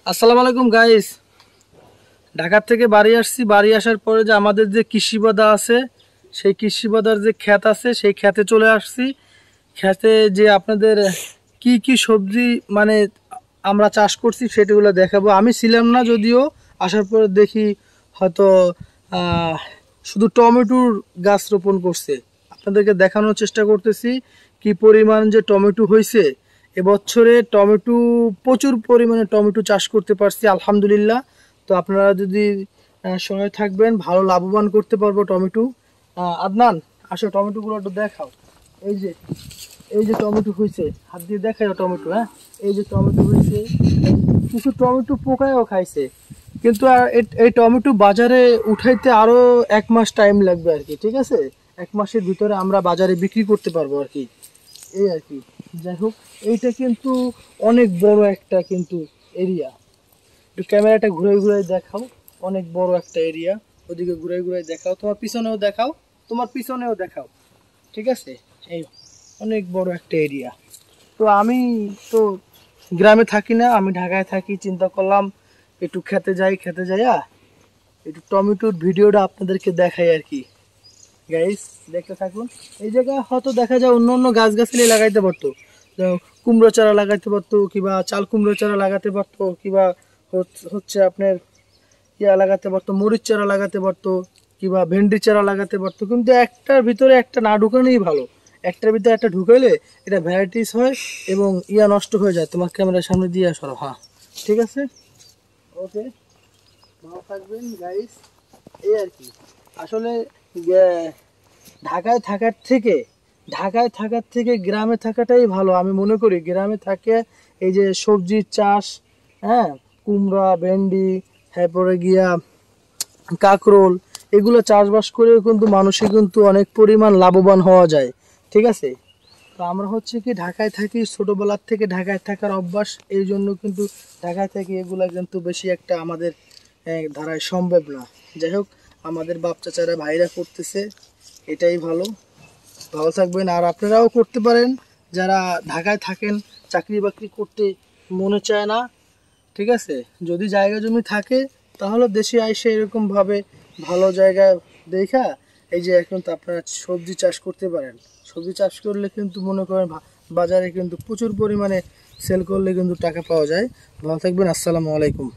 আসসালামু আলাইকুম গাইস। ঢাকা থেকে বাড়ি আসছি। বাড়ি আসার পরে যে আমাদের যে কৃষি বাদা আছে, সেই কৃষি বাদার যে ক্ষেত আছে, সেই ক্ষেতে চলে আসছি। ক্ষেতে যে আপনাদের কি কি সবজি মানে আমরা চাষ করছি সেটাগুলো দেখাবো। আমি ছিলাম না যদিও, আসার পরে দেখি হয়তো শুধু টমেটোর গাছ রোপণ করছে। আপনাদেরকে দেখানোর চেষ্টা করতেছি কি পরিমাণ যে টমেটো হয়েছে। এবছরে টমেটো প্রচুর পরিমাণে টমেটো চাষ করতে পারছি আলহামদুলিল্লাহ। তো আপনারা যদি সঙ্গে থাকবেন, ভালো লাভবান করতে পারবো টমেটো। আদনান, আসো টমেটোগুলো একটু দেখাও। এই যে এই যে টমেটো হয়েছে, হাত দিয়ে দেখাও টমেটো। হ্যাঁ, এই যে টমেটো হয়েছে, কিছু টমেটো পোকায়ও খাইছে। কিন্তু এই টমেটো বাজারে উঠাইতে আরো 1 মাস টাইম লাগবে আর কি। ঠিক আছে, 1 মাসের ভিতরে আমরা বাজারে বিক্রি করতে পারবো আর কি, এই আর কি। যাই হোক, এইটা কিন্তু অনেক বড় একটা কিন্তু এরিয়া। একটু ক্যামেরাটা ঘুরে ঘুরে দেখাও। অনেক বড় একটা এরিয়া, ওদিকে ঘুরে ঘুরে দেখাও। তোমার পিছনেও দেখাও, তোমার পিছনেও দেখাও। ঠিক আছে, এই অনেক বড় একটা এরিয়া। তো আমি তো গ্রামে থাকি না, আমি ঢাকায় থাকি। চিন্তা করলাম একটু খেতে যাই, খেতে যাইয়া একটু টমেটোর ভিডিওটা আপনাদেরকে দেখাই আর কি। গাইস, দেখতে থাকুন। এই জায়গায় হয়তো দেখা যায় অন্য অন্য গাছগাছালি লাগাইতে পারতো, কুমড়ো চারা লাগাইতে পারতো, কিংবা চাল কুমড়ো চারা লাগাতে পারতো, কিংবা হচ্ছে আপনার লাগাতে পারতো, মরিচ চারা লাগাতে পারতো, কিংবা ভেন্ডি চারা লাগাতে পারতো। কিন্তু একটার ভিতরে একটা না ঢুকানোই ভালো। একটার ভিতরে একটা ঢুকাইলে এটা ভ্যারাইটিস হয় এবং নষ্ট হয়ে যায়। তোমার ক্যামেরার সামনে দিয়ে আসো। হ্যাঁ, ঠিক আছে, ওকে, ভালো থাকবেন গাইস। এই আর কি। আসলে ঢাকায় থাকার থেকে গ্রামে থাকাটাই ভালো আমি মনে করি। গ্রামে থাকে এই যে সবজির চাষ, হ্যাঁ, কুমড়া, ভেন্ডি, তারপরে গিয়া কাঁকরোল, এগুলো চাষবাস করেও কিন্তু মানুষের কিন্তু অনেক পরিমাণ লাভবান হওয়া যায়। ঠিক আছে, তো আমরা হচ্ছে কি ঢাকায় থাকি, ছোটোবেলার থেকে ঢাকায় থাকার অভ্যাস, এই জন্য কিন্তু ঢাকায় থাকি এগুলা কিন্তু বেশি একটা আমাদের ধারায় সম্ভব না। যাই হোক, আমাদের বাপ চাচারা ভাইরা করতেছে, এটাই ভালো। ভালো থাকবেন। আর আপনারাও করতে পারেন যারা ঢাকায় থাকেন, চাকরি বাকরি করতে মনে চায় না। ঠিক আছে, যদি জায়গা জমি থাকে তাহলে দেশে আইসে এরকমভাবে ভালো জায়গা দেখা এই যে এখন তো আপনারা সবজি চাষ করতে পারেন। সবজি চাষ করলে কিন্তু মনে করেন বাজারে কিন্তু প্রচুর পরিমাণে সেল করলে কিন্তু টাকা পাওয়া যায়। ভালো থাকবেন, আসসালামু আলাইকুম।